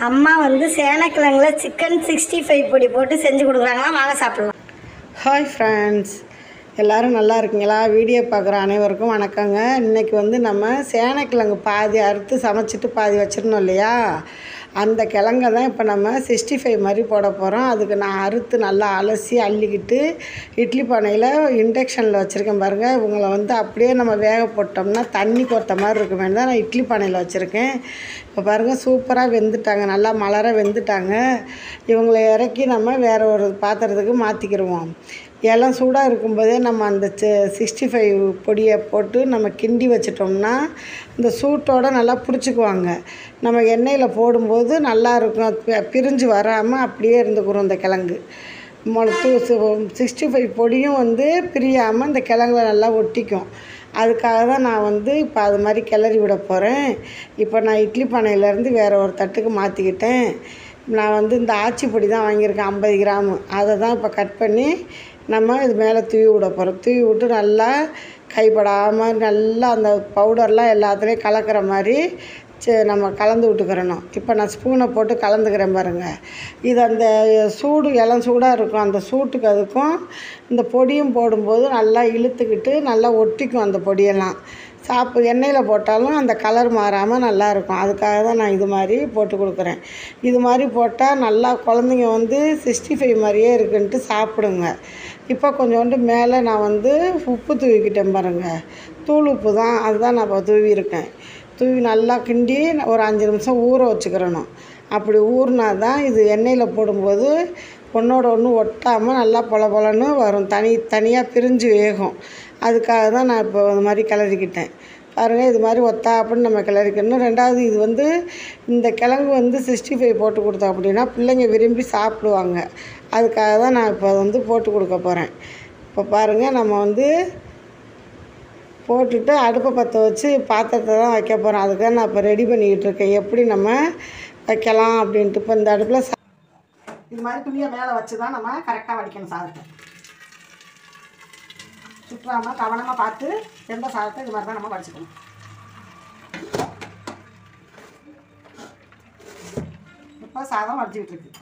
அம்மா வந்து சேனக்கிழங்குல சிக்கன் 65 பொடி போட்டு செஞ்சு கொடுக்குறாங்களாம். வாங்க சாப்பிடலாம். ஹாய் ஃப்ரெண்ட்ஸ், எல்லோரும் நல்லா இருக்கீங்களா? வீடியோ பார்க்குற அனைவருக்கும் வணக்கங்க. இன்றைக்கி வந்து நம்ம சேனக்கிழங்கு பாதி அறுத்து சமைச்சிட்டு பாதி வச்சிருந்தோம் இல்லையா, அந்த கிழங்கை தான் இப்போ நம்ம 65 மாதிரி போட போகிறோம். அதுக்கு நான் அறுத்து நல்லா அலசி அள்ளிக்கிட்டு இட்லி பானையில் இண்டக்ஷனில் வச்சுருக்கேன் பாருங்கள். இவங்களை வந்து அப்படியே நம்ம வேக போட்டோம்னா தண்ணி கொத்த மாதிரி இருக்குமே தான் நான் இட்லி பானையில் வச்சுருக்கேன். இப்போ பாருங்கள், சூப்பராக வெந்துட்டாங்க, நல்லா மலர வெந்துட்டாங்க. இவங்களை இறக்கி நம்ம வேறு ஒரு பாத்திரத்துக்கு மாற்றிக்கிடுவோம். எல்லாம் சூடாக இருக்கும்போதே நம்ம அந்த 65 பொடியை போட்டு நம்ம கிண்டி வச்சிட்டோம்னா இந்த சூட்டோடு நல்லா பிடிச்சிக்குவாங்க. நம்ம எண்ணெயில் போடும்போது நல்லா இருக்கும், பிரிஞ்சு வராமல் அப்படியே இருந்துக்கிறோம். இந்த கிழங்கு 65 பொடியும் வந்து பிரியாமல் இந்த கிழங்குல நல்லா ஒட்டிக்கும். அதுக்காக தான் நான் வந்து இப்போ அது மாதிரி கிளறி விட போகிறேன். இப்போ நான் இட்லி பானையிலேருந்து வேறு ஒரு தட்டுக்கு மாற்றிக்கிட்டேன். நான் வந்து இந்த ஆச்சி பொடி தான் வாங்கியிருக்கேன், 50 கிராமு. அதை தான் இப்போ கட் பண்ணி நம்ம இது மேலே தூவி விட போகிறோம். தூவி விட்டு நல்லா கைப்படாமல் நல்லா அந்த பவுடர்லாம் எல்லாத்துலேயும் கலக்கிற மாதிரி நம்ம கலந்து விட்டுக்கிறணும். இப்போ நான் ஸ்பூனை போட்டு கலந்துக்கிறேன் பாருங்கள். இது அந்த சூடு இளம் சூடாக இருக்கும், அந்த சூட்டுக்கு அதுக்கும் இந்த பொடியும் போடும்போது நல்லா இழுத்துக்கிட்டு நல்லா ஒட்டிக்கும். அந்த பொடியெல்லாம் எண்ணெயில் போட்டாலும் அந்த கலர் மாறாமல் நல்லாயிருக்கும். அதுக்காக தான் நான் இது மாதிரி போட்டு கொடுக்குறேன். இது மாதிரி போட்டால் நல்லா குழந்தைங்க வந்து 65 மாதிரியே இருக்குன்ட்டு சாப்பிடுங்க. இப்போ கொஞ்சோண்டு மேலே நான் வந்து உப்பு தூவிக்கிட்டேன் பாருங்கள். தூள் உப்பு தான், அதுதான் நான் இப்போ தூவியிருக்கேன். தூவி நல்லா கிண்டி ஒரு 5 நிமிஷம் ஊற வச்சுக்கிறணும். அப்படி ஊறினா தான் இது எண்ணெயில் போடும்போது ஒன்றோட ஒன்று ஒட்டாமல் நல்லா பொல பொலன்னு வரும், தனியாக பிரிஞ்சு வேகும். அதுக்காக தான் நான் இப்போ இது மாதிரி கிளறிக்கிட்டேன் பாருங்கள். இது மாதிரி ஒத்தாப்புன்னு நம்ம கிளறிக்கணும். ரெண்டாவது, இது வந்து இந்த கிழங்கு வந்து 65 போட்டு கொடுத்தோம் அப்படின்னா பிள்ளைங்க விரும்பி சாப்பிடுவாங்க. அதுக்காக தான் நான் இப்போ வந்து போட்டு கொடுக்க போகிறேன். இப்போ பாருங்கள், நம்ம வந்து போட்டுட்டு அடுப்பை பற்ற வச்சு பாத்திரத்தை தான் வைக்க போகிறோம். அதுக்காக நான் இப்போ ரெடி பண்ணிக்கிட்டு இருக்கேன், எப்படி நம்ம வைக்கலாம் அப்படின்ட்டு. இப்போ இந்த அடுப்பில் இது மாதிரி துணியை மேலே வச்சு தான் நம்ம கரெக்டாக வடிக்கணும். சாதத்தை சுற்றாமல் கவனமாக பார்த்து எந்த சாதத்தை இது மாதிரி தான் நம்ம வடிச்சுக்கணும். இப்போ சாதம் வடிச்சிக்கிட்டு இருக்கு.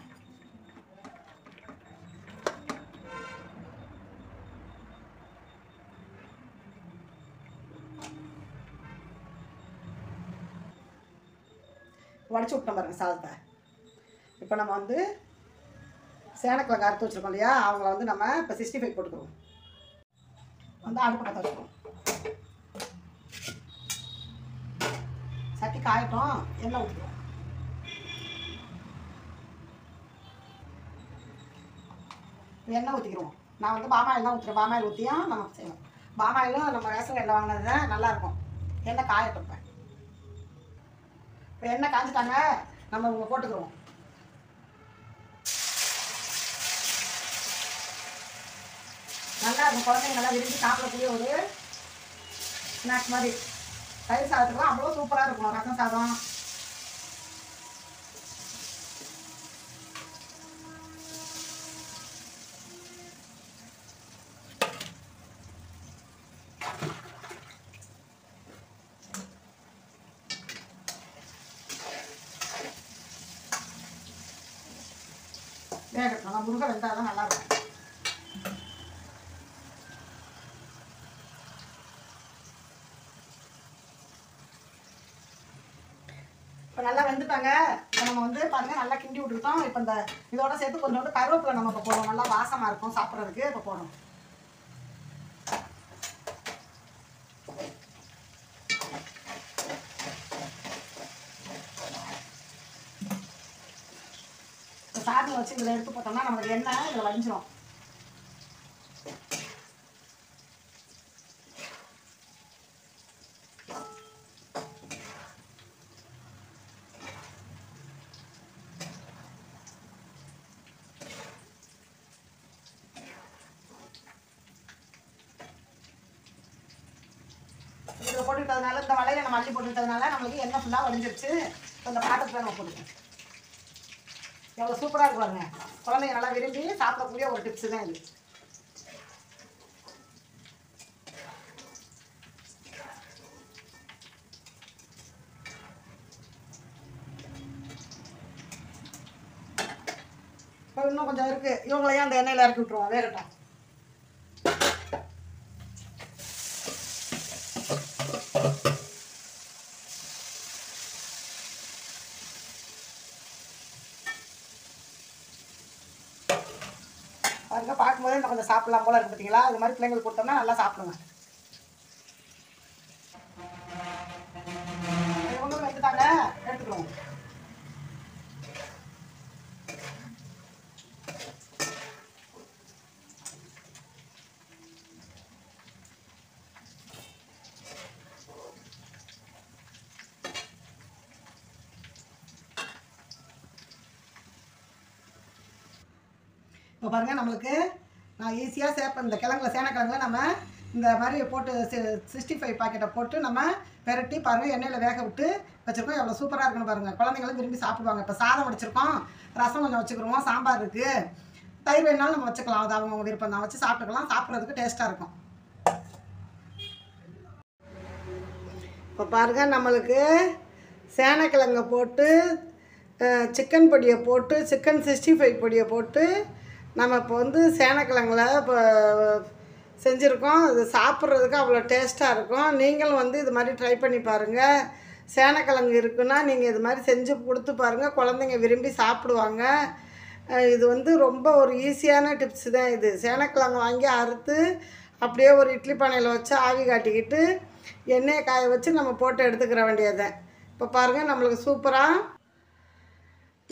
வடிச்சு விட்டோம் பாருங்கள் சாதத்தை. இப்போ நம்ம வந்து சேனக்கிழங்கு அறுத்து வச்சுருக்கோம் இல்லையா, அவங்கள வந்து நம்ம இப்போ 65 போட்டுக்கிறோம். வந்து அடுப்பு பற்ற வச்சுக்கணும். சட்டி காயட்டும், எண்ணெய் ஊற்றிடுவோம். எண்ணெய் ஊற்றிக்கிறோம். நான் வந்து பாமாயில் தான் ஊற்றுறேன். பாமாயில் ஊற்றியும் நம்ம செய்யணும். பாமாயிலும் நம்ம ரேஷன் எண்ணெய் வாங்கினது தான் நல்லாயிருக்கும். எண்ணெய் காயட்டும். இப்போ எண்ணெய் காய்ச்சிட்டாங்க, நம்ம இவங்க போட்டுக்கிறோம். நல்லா இருக்கும், குழந்தைங்க நல்லா விரும்பி சாப்பிடக்கூடிய ஒரு ஸ்நாக்ஸ் மாதிரி. தயிர் சாதத்துக்குலாம் அவ்வளோ சூப்பராக இருக்கும். ரசம் சாதம், வேகட்டும். நம்ம முருகை வெந்தால் தான் நல்லாயிருக்கும். இப்போ நல்லா வெந்துட்டாங்க. இப்போ நம்ம வந்து பாருங்கள் நல்லா கிண்டி விட்டுக்கிட்டோம். இப்போ இந்த இதோட சேர்த்து கொஞ்சோண்டு கருவேப்பிலை நம்ம இப்போ போடுவோம். நல்லா வாசமாக இருக்கும் சாப்பிட்றதுக்கு. இப்போ போடணும். இப்போ சாதம் வச்சு இதில் எடுத்து போட்டோம்னா நம்மளுக்கு எண்ணெய் இதில் வடிஞ்சிடும். இதில் போட்டுக்கிட்டதுனால இந்த வலையில் நம்ம அள்ளி போட்டுக்கிட்டதுனால நம்மளுக்கு எண்ணெய் ஃபுல்லாக வடிஞ்சிருச்சு. இப்போ இந்த பாத்திரத்தில் நம்ம போட்டுக்கோம். எவ்வளோ சூப்பராக இருக்கு பாருங்க. குழந்தைங்க நல்லா விரும்பி சாப்பிடக்கூடிய ஒரு டிப்ஸு தான் இது. இப்போ இன்னும் கொஞ்சம் இருக்குது, இவங்களையும் அந்த எண்ணெயில் இறக்கி விட்ருவோம், வேகட்டும். பாருங்க, பார்க்கும்போது இன்னும் கொஞ்சம் சாப்பிட்லாம் போல இருக்குது பார்த்தீங்களா? இது மாதிரி பிள்ளைங்களுக்கு கொடுத்தோம்னா நல்லா சாப்பிடுங்க. இவங்களும் எடுத்துட்டாங்க, எடுத்துக்கிறோம். இப்போ பாருங்கள், நம்மளுக்கு நான் ஈஸியாக சேர்ப்பேன். இந்த கிழங்குல சேனக்கிழங்குல நம்ம இந்த மாதிரி போட்டு 65 பாக்கெட்டை போட்டு நம்ம பெரட்டி பாருங்கள், எண்ணெயில் வேக விட்டு வச்சுருக்கோம். எவ்வளோ சூப்பராக இருக்குன்னு பாருங்கள். குழந்தைங்களும் விரும்பி சாப்பிடுவாங்க. இப்போ சாதம் வச்சுருக்கோம், ரசம் கொஞ்சம் வச்சுக்கிடுவோம், சாம்பார் இருக்குது, தயிர் வேணாலும் நம்ம வச்சுக்கலாம். அது அவங்க விருப்பம் தான், வச்சு சாப்பிட்டுக்கலாம். சாப்பிட்றதுக்கு டேஸ்ட்டாக இருக்கும். இப்போ பாருங்கள், நம்மளுக்கு சேனக்கிழங்கை போட்டு சிக்கன் பொடியை போட்டு சிக்கன் 65 பொடியை போட்டு நம்ம இப்போ வந்து சேனக்கிழங்குல இப்போ செஞ்சுருக்கோம். இது சாப்பிட்றதுக்கு அவ்வளோ டேஸ்ட்டாக இருக்கும். நீங்களும் வந்து இது மாதிரி ட்ரை பண்ணி பாருங்கள். சேனக்கிழங்கு இருக்குன்னா நீங்கள் இது மாதிரி செஞ்சு கொடுத்து பாருங்கள், குழந்தைங்க விரும்பி சாப்பிடுவாங்க. இது வந்து ரொம்ப ஒரு ஈஸியான டிப்ஸ் தான் இது. சேனக்கிழங்கு வாங்கி அறுத்து அப்படியே ஒரு இட்லி பானையில் வச்சு ஆவி காட்டிக்கிட்டு எண்ணெயை காய வச்சு நம்ம போட்டு எடுத்துக்கிற வேண்டியதுதான். இப்போ பாருங்கள், நம்மளுக்கு சூப்பராக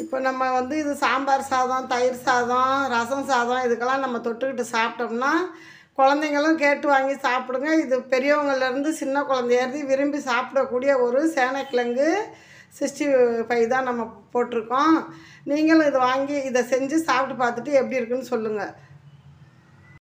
இப்போ நம்ம வந்து இது சாம்பார் சாதம், தயிர் சாதம், ரசம் சாதம் இதுக்கெல்லாம் நம்ம தொட்டுக்கிட்டு சாப்பிட்டோம்னா குழந்தைங்களும் கேட்டு வாங்கி சாப்பிடுங்க. இது பெரியவங்கள்லேருந்து சின்ன குழந்தையாருந்து விரும்பி சாப்பிடக்கூடிய ஒரு சேனக்கிழங்கு 65 தான் நம்ம போட்டிருக்கோம். நீங்களும் இதை வாங்கி இதை செஞ்சு சாப்பிட்டு பார்த்துட்டு எப்படி இருக்குன்னு சொல்லுங்கள்.